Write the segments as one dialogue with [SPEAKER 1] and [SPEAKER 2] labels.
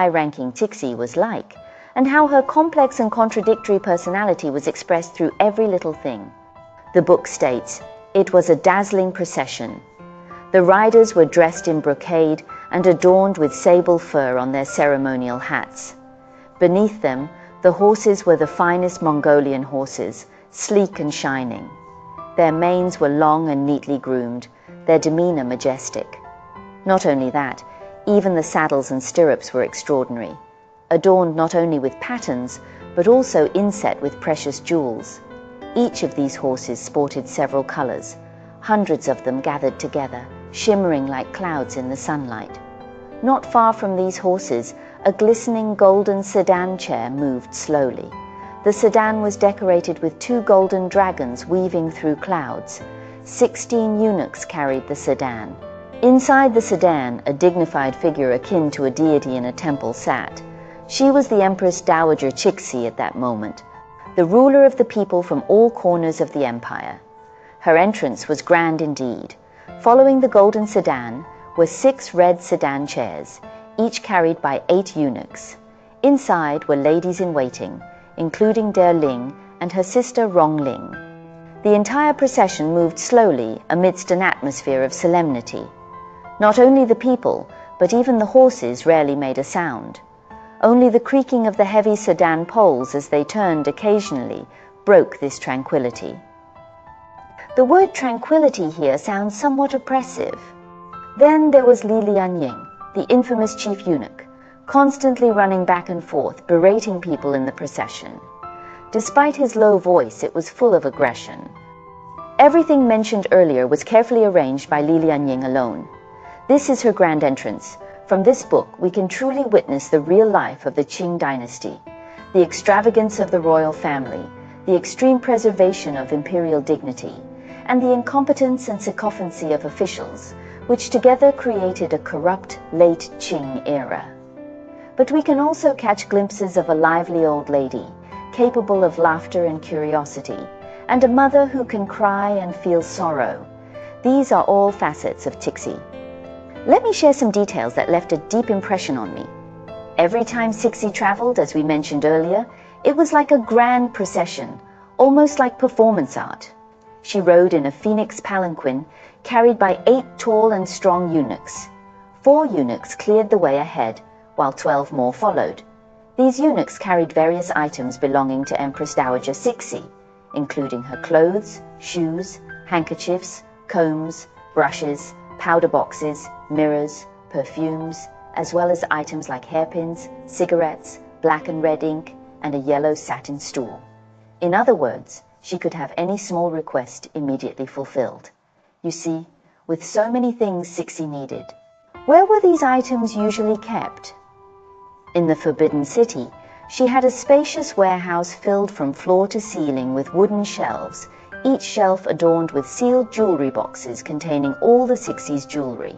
[SPEAKER 1] high-ranking Cixi was like, and how her complex and contradictory personality was expressed through every little thing. The book states, "It was a dazzling procession. The riders were dressed in brocade and adorned with sable fur on their ceremonial hats. Beneath them, the horses were the finest Mongolian horses, sleek and shining. Their manes were long and neatly groomed, their demeanor majestic. Not only that, even the saddles and stirrups were extraordinary, adorned not only with patterns, but also inset with precious jewels. Each of these horses sported several colors, hundreds of them gathered together, shimmering like clouds in the sunlight. Not far from these horses, a glistening golden sedan chair moved slowly. The sedan was decorated with 2 golden dragons weaving through clouds. 16 eunuchs carried the sedan. Inside the sedan, a dignified figure akin to a deity in a temple sat. She was the Empress Dowager Cixi at that moment, the ruler of the people from all corners of the empire. Her entrance was grand indeed. Following the golden sedan were 6 red sedan chairs, each carried by 8 eunuchs. Inside were ladies-in-waiting, including Der Ling and her sister Rong Ling. The entire procession moved slowly amidst an atmosphere of solemnity. Not only the people, but even the horses rarely made a sound. Only the creaking of the heavy sedan poles as they turned occasionally broke this tranquility. The word tranquility here sounds somewhat oppressive. Then there was Li Lianying, the infamous chief eunuch, constantly running back and forth, berating people in the procession. Despite his low voice, it was full of aggression. Everything mentioned earlier was carefully arranged by Li Lianying alone. This is her grand entrance. From this book, we can truly witness the real life of the Qing dynasty, the extravagance of the royal family, the extreme preservation of imperial dignity, and the incompetence and sycophancy of officials, which together created a corrupt, late Qing era. But we can also catch glimpses of a lively old lady, capable of laughter and curiosity, and a mother who can cry and feel sorrow. These are all facets of Cixi. Let me share some details that left a deep impression on me. Every time Cixi traveled, as we mentioned earlier, it was like a grand procession, almost like performance art. She rode in a phoenix palanquin, carried by 8 tall and strong eunuchs. 4 eunuchs cleared the way ahead, while 12 more followed. These eunuchs carried various items belonging to Empress Dowager Cixi, including her clothes, shoes, handkerchiefs, combs, brushes, powder boxes, mirrors, perfumes, as well as items like hairpins, cigarettes, black and red ink, and a yellow satin stool. In other words, she could have any small request immediately fulfilled. You see, with so many things Cixi needed, where were these items usually kept? In the Forbidden City, she had a spacious warehouse filled from floor to ceiling with wooden shelves, each shelf adorned with sealed jewelry boxes containing all the Cixi's jewelry.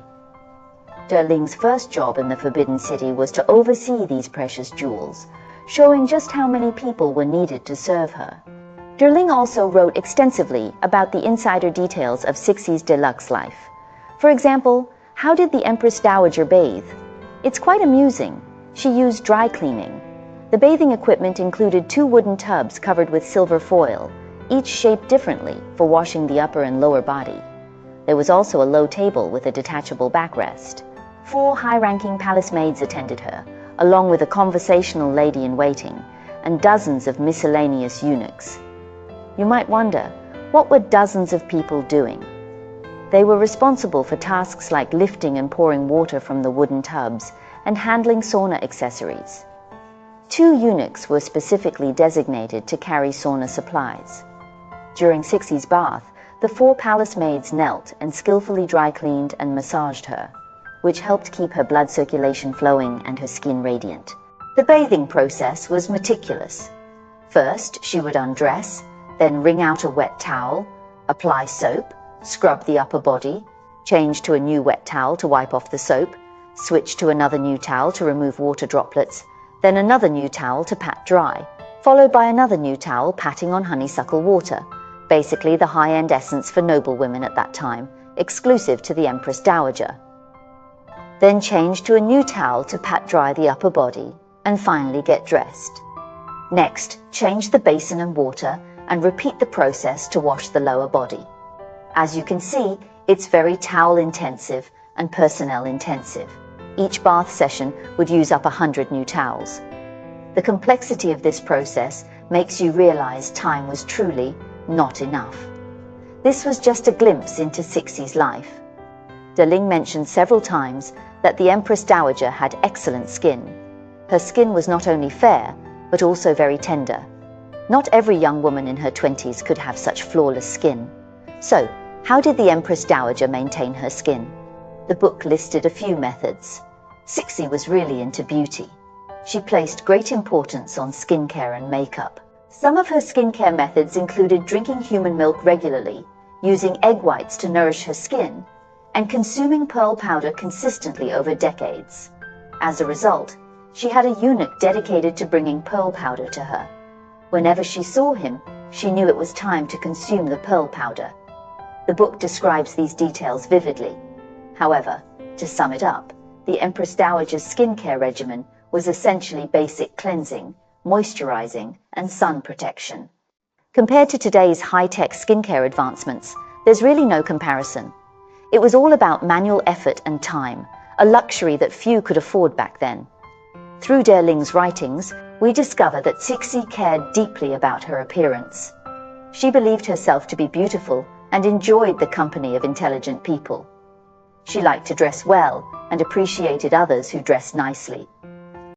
[SPEAKER 1] Der Ling's first job in the Forbidden City was to oversee these precious jewels, showing just how many people were needed to serve her. Der Ling also wrote extensively about the insider details of Cixi's deluxe life. For example, how did the Empress Dowager bathe? It's quite amusing. She used dry cleaning. The bathing equipment included 2 wooden tubs covered with silver foil, each shaped differently for washing the upper and lower body. There was also a low table with a detachable backrest. 4 high-ranking palace maids attended her, along with a conversational lady-in-waiting, and dozens of miscellaneous eunuchs. You might wonder, what were dozens of people doing? They were responsible for tasks like lifting and pouring water from the wooden tubs and handling sauna accessories. 2 eunuchs were specifically designated to carry sauna supplies. During Cixi's bath, the 4 palace maids knelt and skillfully dry cleaned and massaged her, which helped keep her blood circulation flowing and her skin radiant. The bathing process was meticulous. First, she would undress, then wring out a wet towel, apply soap, scrub the upper body, change to a new wet towel to wipe off the soap, switch to another new towel to remove water droplets, then another new towel to pat dry, followed by another new towel patting on honeysuckle water, basically the high-end essence for noble women at that time, exclusive to the Empress Dowager. Then change to a new towel to pat dry the upper body, and finally get dressed. Next, change the basin and water and repeat the process to wash the lower body. As you can see, it's very towel intensive and personnel intensive. Each bath session would use up 100 new towels. The complexity of this process makes you realize time was truly not enough. This was just a glimpse into Cixi's life. De Ling mentioned several times that the Empress Dowager had excellent skin. Her skin was not only fair, but also very tender. Not every young woman in her 20s could have such flawless skin. So, how did the Empress Dowager maintain her skin? The book listed a few methods. Cixi was really into beauty. She placed great importance on skincare and makeup. Some of her skincare methods included drinking human milk regularly, using egg whites to nourish her skin, and consuming pearl powder consistently over decades. As a result, she had a eunuch dedicated to bringing pearl powder to her. Whenever she saw him, she knew it was time to consume the pearl powder. The book describes these details vividly. However, to sum it up, the Empress Dowager's skincare regimen was essentially basic cleansing, moisturizing, and sun protection. Compared to today's high-tech skincare advancements, there's really no comparison. It was all about manual effort and time, a luxury that few could afford back then. Through De Ling's writings, we discover that Cixi cared deeply about her appearance. She believed herself to be beautiful and enjoyed the company of intelligent people. She liked to dress well and appreciated others who dressed nicely.